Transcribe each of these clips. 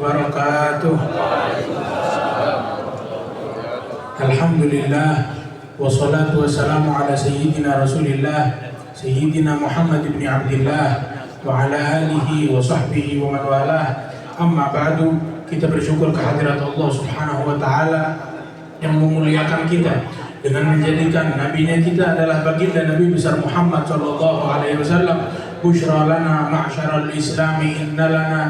wabarakatuh. Alhamdulillah wassalatu wassalamu ala sayyidina Rasulillah Sayyidina Muhammad ibn Abdillah wa ala alihi wa sahbihi wa man walah. Amma ba'du, kita bersyukur kehadirat Allah Subhanahu wa taala yang memuliakan kita dengan menjadikan nabinya kita adalah baginda Nabi besar Muhammad sallallahu alaihi wasallam. Busyra lana ma'syaral islami inna lana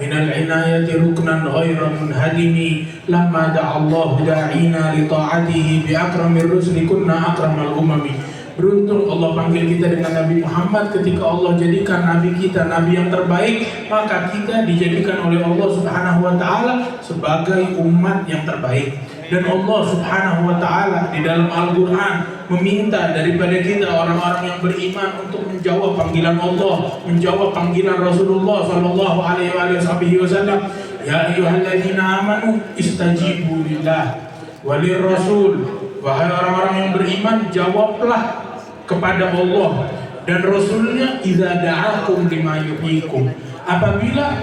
minal inayati ruknan ghayra munhadimi lamma da'allahu da'ina li ta'atihi bi akramir rusuli kunna akramal umami. Beruntung Allah panggil kita dengan Nabi Muhammad. Ketika Allah jadikan Nabi kita Nabi yang terbaik, maka kita dijadikan oleh Allah Subhanahu wa ta'ala sebagai umat yang terbaik. Dan Allah Subhanahu wa ta'ala di dalam Al-Quran meminta daripada kita orang-orang yang beriman untuk menjawab panggilan Allah, menjawab panggilan Rasulullah sallallahu alaihi wasallam. Ya ayyuhalladzina amanu istajibu lillah walir rasul. Wahai orang-orang yang beriman, jawablah kepada Allah dan Rasulnya idza da'akum lima yuhyikum. Apabila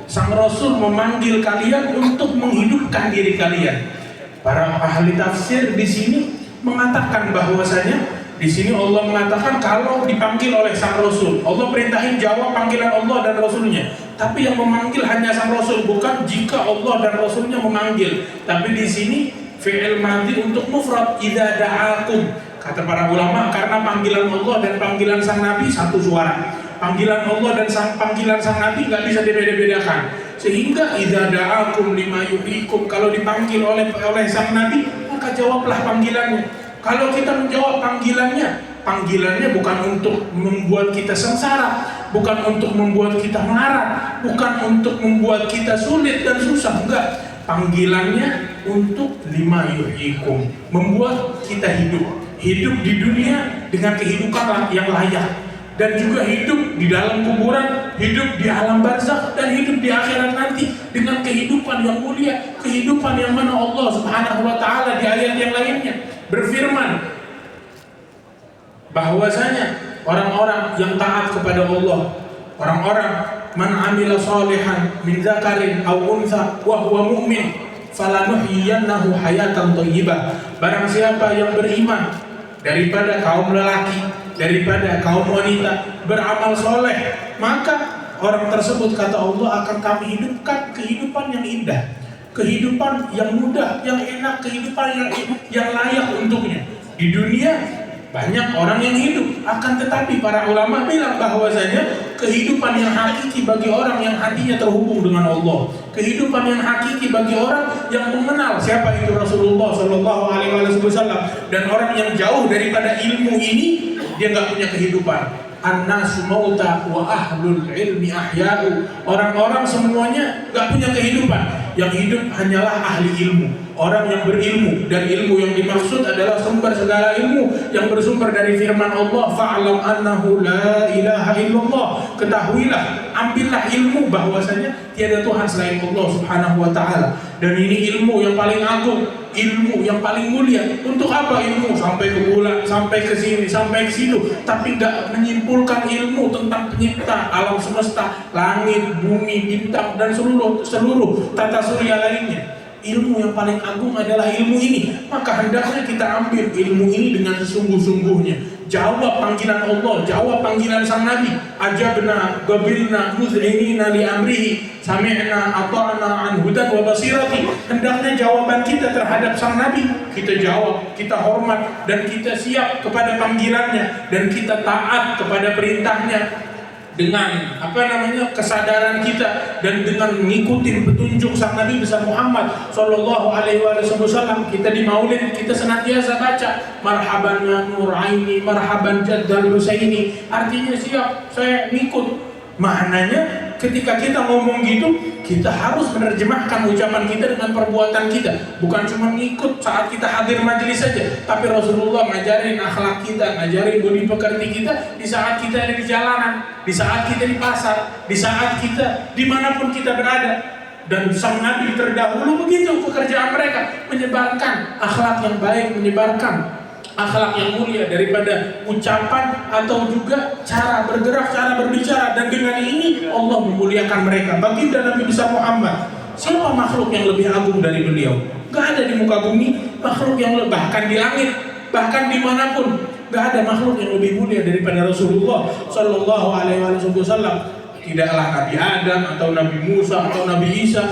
sang Rasul memanggil kalian untuk menghidupkan diri kalian. Para ahli tafsir di sini mengatakan bahwasanya di sini Allah mengatakan kalau dipanggil oleh sang Rasul, Allah perintahin jawab panggilan Allah dan Rasulnya. Tapi yang memanggil hanya sang Rasul, bukan jika Allah dan Rasulnya memanggil. Tapi di sini fi'il madhi untuk mufrad idza da'akum. Kata para ulama karena panggilan Allah dan panggilan sang Nabi satu suara. Panggilan Allah dan panggilan sang Nabi nggak bisa dibeda-bedakan. Sehingga idza da'akum lima yuhyikum, kalau dipanggil oleh sang Nabi maka jawablah panggilannya. Kalau kita menjawab panggilannya bukan untuk membuat kita sengsara, bukan untuk membuat kita marah, bukan untuk membuat kita sulit dan susah, enggak. Panggilannya untuk lima yuhyikum, membuat kita hidup di dunia dengan kehidupan yang layak, dan juga hidup di dalam kuburan, hidup di alam barzakh, dan hidup di akhirat nanti dengan kehidupan yang mulia, kehidupan yang mana Allah Subhanahu wa taala di ayat yang lainnya berfirman bahwasanya orang-orang yang taat kepada Allah, orang-orang man amila shalihan min dzakarin aw untha wa huwa mu'min falanuhyiyannahu hayatan thayyibah. Barang siapa yang beriman daripada kaum lelaki, daripada kaum wanita, beramal soleh, maka orang tersebut kata Allah akan kami hidupkan kehidupan yang indah, kehidupan yang mudah, yang enak, kehidupan yang layak untuknya. Di dunia banyak orang yang hidup, akan tetapi para ulama bilang bahwasanya kehidupan yang hakiki bagi orang yang hatinya terhubung dengan Allah, kehidupan yang hakiki bagi orang yang mengenal siapa itu Rasulullah sallallahu alaihi wasallam, dan orang yang jauh daripada ilmu ini dia nggak punya kehidupan. An-nasu mauta wa ahlul ilmi ahya'u. Orang-orang semuanya nggak punya kehidupan. Yang hidup hanyalah ahli ilmu, orang yang berilmu. Dan ilmu yang dimaksud adalah sumber segala ilmu yang bersumber dari firman Allah, fa'alam annahu la ilaha illallah. Ketahuilah, ambillah ilmu bahwasanya tiada Tuhan selain Allah Subhanahu wa ta'ala. Dan ini ilmu yang paling agung, ilmu yang paling mulia. Untuk apa ilmu? Sampai ke bulan, sampai ke sini, sampai ke situ, tapi tidak menyimpulkan ilmu tentang pencipta alam semesta, langit, bumi, bintang, dan seluruh tata surya lainnya. Ilmu yang paling agung adalah ilmu ini. Maka hendaknya kita ambil ilmu ini dengan sesungguh-sungguhnya. Jawab panggilan Allah, jawab panggilan sang Nabi. Ajabna, gabilna, muz'inina li amrihi, sami'na, ata'na an hudan wa basirati. Hendaknya jawaban kita terhadap sang Nabi, kita jawab, kita hormat, dan kita siap kepada panggilannya, dan kita taat kepada perintahnya dengan kesadaran kita, dan dengan mengikuti petunjuk sang Nabi besar Muhammad sallallahu alaihi wasallam. Kita di Maulid kita senantiasa baca marhaban ya nur aini, marhaban jaddal husaini. Artinya siap, saya ngikut. Maknanya ketika kita ngomong gitu, kita harus menerjemahkan ucapan kita dengan perbuatan kita. Bukan cuma ngikut saat kita hadir majelis saja, tapi Rasulullah ngajarin akhlak kita, ngajarin budi pekerti kita di saat kita ada di jalanan, di saat kita di pasar, di saat kita dimanapun kita berada. Dan sang Nabi terdahulu begitu pekerjaan mereka, menyebarkan akhlak yang baik, menyebarkan akhlak yang mulia daripada ucapan atau juga cara bergerak, cara berbicara. Dan dengan ini Allah memuliakan mereka. Baginda Nabi besar Muhammad Siapa makhluk yang lebih agung dari beliau? Gak ada di muka bumi makhluk yang bahkan di langit, bahkan dimanapun gak ada makhluk yang lebih mulia daripada Rasulullah Shallallahu Alaihi Wasallam. Tidaklah Nabi Adam atau Nabi Musa atau Nabi Isa,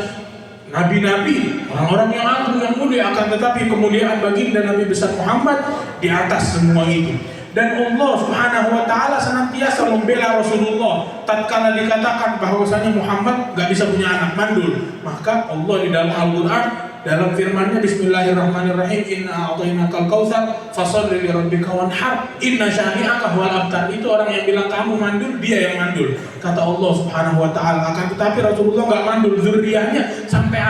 nabi-nabi, orang-orang yang agung yang mulia, akan tetapi kemuliaan baginda Nabi besar Muhammad di atas semua itu. Dan Allah Subhanahu wa taala senantiasa membela Rasulullah tatkala dikatakan bahwasanya Muhammad gak bisa punya anak mandul. Maka Allah di dalam Al-Qur'an dalam firman-Nya Bismillahirrahmanirrahim, inna a'tainakal kautsar fasholli lirabbika wanhar inna syani'aka huwal abtar. Itu orang yang bilang kamu mandul, dia yang mandul, kata Allah Subhanahu wa taala. Akan tetapi Rasulullah enggak mandul, zuriyahnya sampai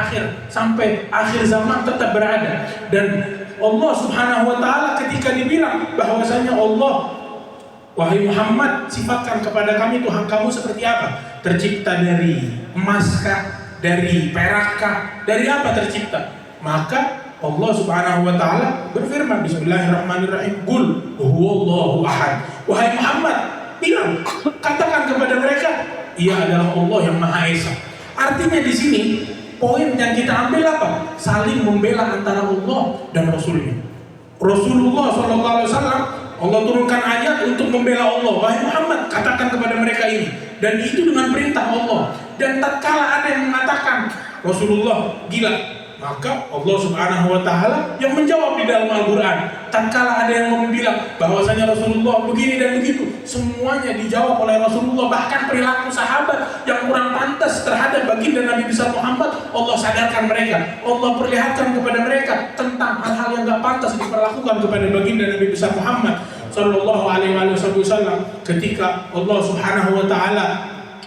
akhir zaman tetap berada. Dan Allah Subhanahu wa taala ketika dibilang bahwasanya Allah, wahai Muhammad, sifatkan kepada kami Tuhan kamu seperti apa? Tercipta dari emaskah? Dari perakkah? Dari apa tercipta? Maka Allah Subhanahu wa taala berfirman, Bismillahirrahmanirrahim, Qul huwallahu ahad. Wahai Muhammad, bilang, katakan kepada mereka, Ia adalah Allah yang Maha Esa. Artinya di sini poin yang kita ambil apa? Saling membela antara Allah dan Rasulnya. Rasulullah SAW, Allah turunkan ayat untuk membela Allah. Wahai Muhammad, katakan kepada mereka ini. Dan itu dengan perintah Allah. Dan tatkala ada yang mengatakan Rasulullah gila, maka Allah Subhanahu wa taala yang menjawab di dalam Al-Qur'an. Tatkala ada yang bilang bahwasanya Rasulullah begini dan begitu, semuanya dijawab oleh Rasulullah. Bahkan perilaku sahabat yang kurang pantas terhadap baginda Nabi besar Muhammad, Allah sadarkan mereka. Allah perlihatkan kepada mereka tentang hal-hal yang enggak pantas diperlakukan kepada baginda Nabi besar Muhammad sallallahu alaihi wasallam. Ketika Allah Subhanahu wa taala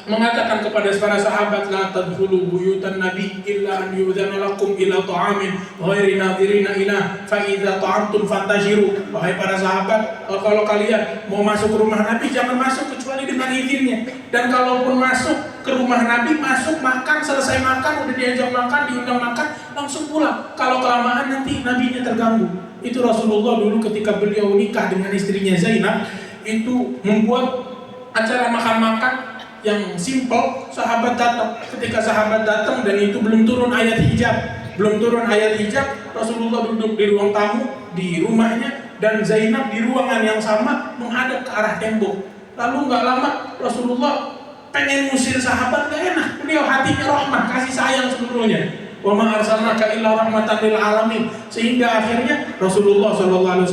mengatakan kepada para sahabat, la tadkhulu buyutan nabi illa an yu'dzana lakum ila ta'amin ghairi nadhirina ila fa idza ta'amtum fantashiru. Wahai para sahabat, kalau kalian mau masuk ke rumah Nabi jangan masuk kecuali dengan izinnya. Dan kalaupun masuk ke rumah Nabi, masuk makan, selesai makan udah diajak makan, diundang makan, langsung pulang. Kalau kelamaan nanti nabinya terganggu. Itu Rasulullah dulu ketika beliau nikah dengan istrinya Zainab, itu membuat acara makan-makan yang simple. Sahabat datang, ketika sahabat datang dan itu belum turun ayat hijab, Rasulullah duduk di ruang tamu di rumahnya dan Zainab di ruangan yang sama menghadap ke arah tembok. Lalu nggak lama Rasulullah pengen ngusir sahabat, gak enak. Beliau hatinya rahmah, kasih sayang seluruhnya. Wa ma arsalnaka illa rahmatan lil alamin. Sehingga akhirnya Rasulullah SAW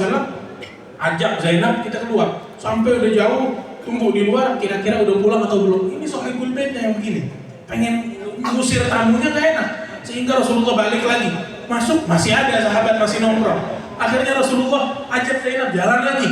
ajak Zainab, kita keluar. Sampai udah jauh, tunggu di luar, kira-kira udah pulang atau belum. Ini sahibul baitnya yang begini, pengen ngusir tamunya gak enak. Sehingga Rasulullah balik lagi, masuk, masih ada sahabat masih nongkrong. Akhirnya Rasulullah ajak Zainab jalan lagi,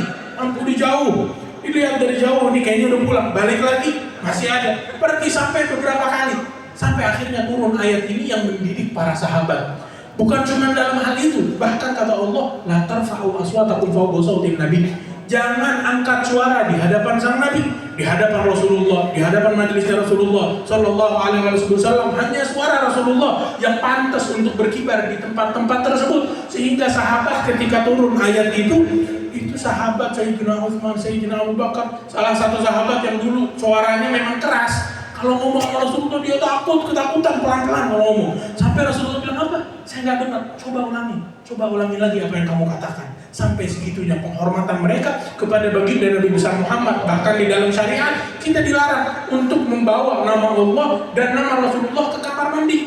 di jauh, dilihat dari jauh, ini kayaknya udah pulang. Balik lagi, masih ada. Pergi sampai beberapa kali, sampai akhirnya turun ayat ini yang mendidik para sahabat. Bukan cuma dalam hal itu, bahkan kata Allah, la tarfa'u aswatakum fawqa sautin nabi. Jangan angkat suara di hadapan sang Nabi, di hadapan Rasulullah, di hadapan majelisnya Rasulullah Sallallahu Alaihi Wasallam. Hanya suara Rasulullah yang pantas untuk berkibar di tempat-tempat tersebut. Sehingga sahabat ketika turun ayat itu sahabat Sayyidina Utsman, Sayyidina Abu Bakar, salah satu sahabat yang dulu suaranya memang keras. Kalau ngomong sama Rasulullah dia ketakutan, pelan-pelan kalau ngomong. Sampai Rasulullah bilang, apa? Saya nggak dengar. Coba ulangi lagi apa yang kamu katakan. Sampai segitunya penghormatan mereka kepada baginda Nabi besar Muhammad. Bahkan di dalam syariat kita dilarang untuk membawa nama Allah dan nama Rasulullah ke kamar mandi.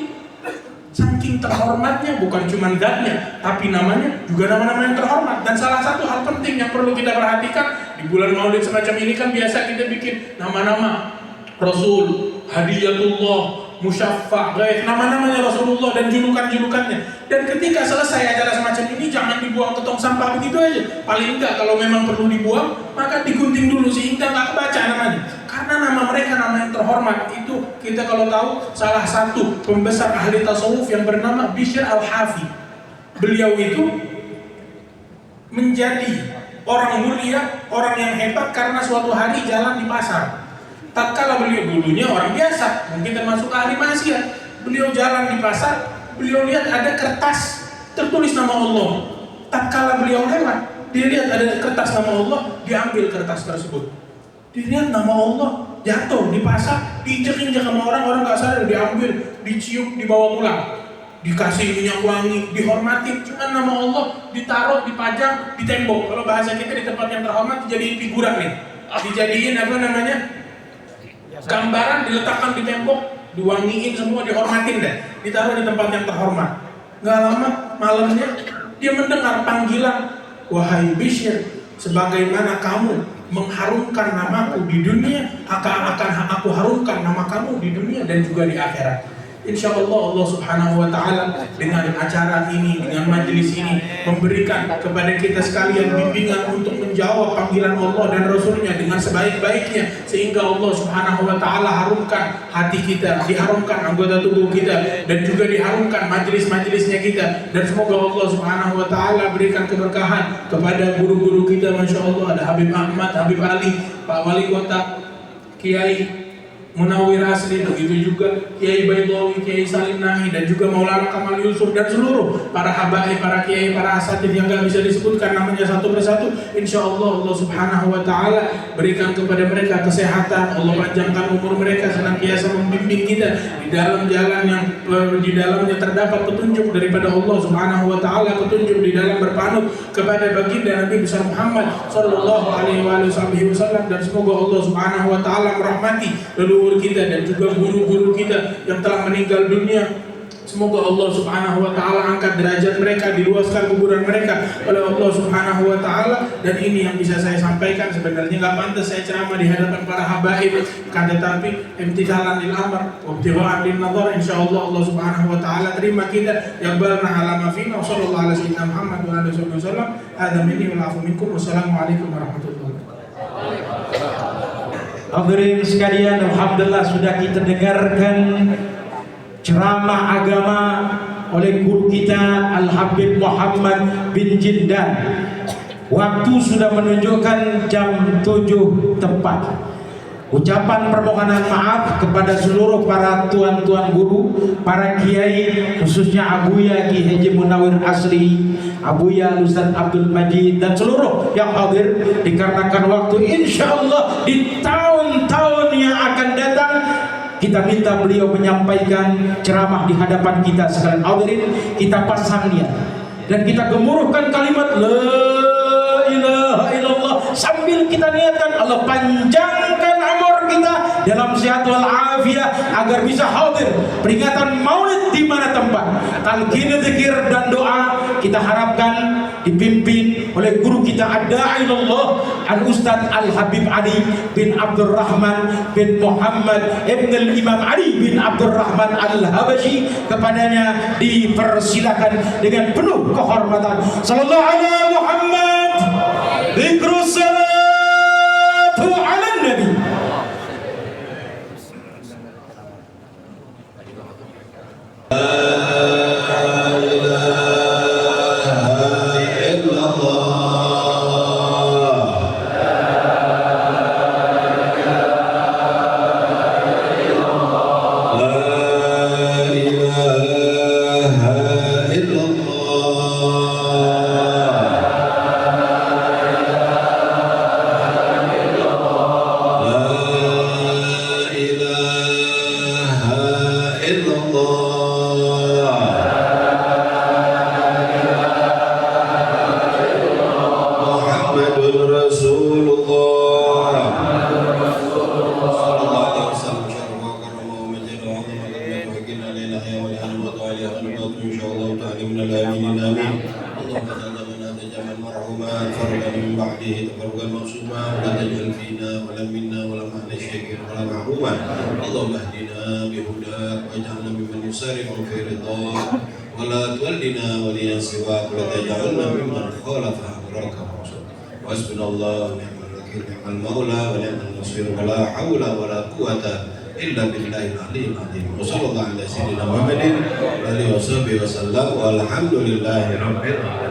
Saking terhormatnya, bukan cuma zatnya, tapi namanya juga nama-nama yang terhormat. Dan salah satu hal penting yang perlu kita perhatikan di bulan Maulid semacam ini kan biasa kita bikin nama-nama Rasul, Hadiyatullah, Musyaffa, Ghaith, nama-namanya Rasulullah dan julukan-julukannya. Dan ketika selesai acara semacam ini jangan dibuang ke tong sampah begitu aja. Paling enggak kalau memang perlu dibuang, maka digunting dulu sehingga enggak kebaca namanya. Karena nama mereka nama yang terhormat. Itu kita kalau tahu salah satu pembesar ahli tasawuf yang bernama Bishr al-Hafi. Beliau itu menjadi orang mulia, orang yang hebat karena suatu hari jalan di pasar. Tatkala beliau dulunya orang biasa, mungkin termasuk ahli maksiat, beliau jalan di pasar, beliau lihat ada kertas tertulis nama Allah. Tatkala beliau lewat, dia lihat ada kertas nama Allah, diambil kertas tersebut. Dilihat nama Allah, jatuh di pasar, diinjek-injek sama orang nggak sadar, diambil, dicium, dibawa pulang, dikasih minyak wangi, dihormatin. Cuma nama Allah ditaruh, dipajang di tembok. Kalau bahasa kita di tempat yang terhormat dijadiin figuran nih, dijadiin apa namanya, gambaran, diletakkan di tembok, diwangiin semua, dihormatin deh, ditaruh di tempat yang terhormat. Nggak lama malamnya dia mendengar panggilan, wahai Bishr, sebagaimana kamu mengharumkan namaku di dunia, akan aku harumkan nama kamu di dunia dan juga di akhirat. Insya Allah Allah Subhanahu wa Ta'ala dengan acara ini, dengan majelis ini, memberikan kepada kita sekalian bimbingan untuk menjawab panggilan Allah dan Rasulnya dengan sebaik-baiknya, sehingga Allah Subhanahu wa Ta'ala harumkan hati kita, diharumkan anggota tubuh kita, dan juga diharumkan majelis-majelisnya kita. Dan semoga Allah Subhanahu wa Ta'ala berikan keberkahan kepada guru-guru kita. Masya Allah, ada Habib Ahmad, Habib Ali, Pak Wali Kota, Kiai Munawir Asri, begitu juga Kiai Baidawi, Kiai Salim Nahi, dan juga Maulana Kamal Yusuf, dan seluruh para habaib, para kiai, para asatidz yang gak bisa disebutkan namanya satu persatu. Insya Allah Allah Subhanahu wa Ta'ala berikan kepada mereka kesehatan, Allah panjangkan umur mereka, senantiasa membimbing kita di dalam jalan yang di dalamnya terdapat petunjuk daripada Allah Subhanahu wa Ta'ala, petunjuk di dalam berpanut kepada baginda Nabi besar Muhammad sallallahu alaihi wasallam. Dan semoga Allah Subhanahu wa Ta'ala merahmati leluhur kita dan juga guru-guru kita yang telah meninggal dunia. Semoga Allah Subhanahu wa Ta'ala angkat derajat mereka, diluaskan kuburan mereka oleh Allah Subhanahu wa Ta'ala. Dan ini yang bisa saya sampaikan. Sebenarnya nggak pantas saya ceramah di hadapan para habaib, kan tetapi imtithalan lil amr wa ibtighaan lin nadhar. Insyaallah Allah Subhanahu wa Ta'ala terima kita, yaqbalna ala ma fina. Wassallallahu ala sayyidina Muhammad wa alihi wasallam. Hadza minni wal afu minkum. Wassalamualaikum warahmatullahi wabarakatuh. Hadirin sekalian, alhamdulillah sudah kita dengarkan ceramah agama oleh guru kita Al-Habib Muhammad bin Jindan. Waktu sudah menunjukkan jam 7 tepat. Ucapan permohonan maaf kepada seluruh para tuan-tuan guru, para kiai, khususnya Abuya Ki Haji Munawir Asri, Abuya Ustaz Abdul Majid, dan seluruh yang hadir, dikarenakan waktu. Insyaallah di tahun-tahun yang akan datang kita minta beliau menyampaikan ceramah di hadapan kita sekalian. Hadirin, kita pasang niat dan kita gemuruhkan kalimat la ilaha illallah sambil kita niatkan Allah panjangkan umur kita dalam sehat wal afiat agar bisa hadir peringatan Maulid di mana tempat, talqin zikir dan doa kita harapkan dipimpin oleh guru kita Ad-Da'ilullah Al-Ustaz Al-Habib Ali bin Abdurrahman bin Muhammad Ibn Al-Imam Ali bin Abdurrahman Al-Habashi. Kepadanya dipersilakan dengan penuh kehormatan. Sallallahu alaihi Muhammad, dzikru salatu ala nabi. اللهم اهدنا بهداك واجعلنا ممن يسارع في رضاك ولا تولنا وليا سواك ولا تجعلنا ممن خالف امرك ورسولك. وحسبنا الله ونعم الوكيل، نعم المولى ونعم النصير، ولا حول ولا قوة إلا بالله العلي العظيم. وصلى الله على سيدنا محمد وآله وصحبه وسلم والحمد لله رب العالمين.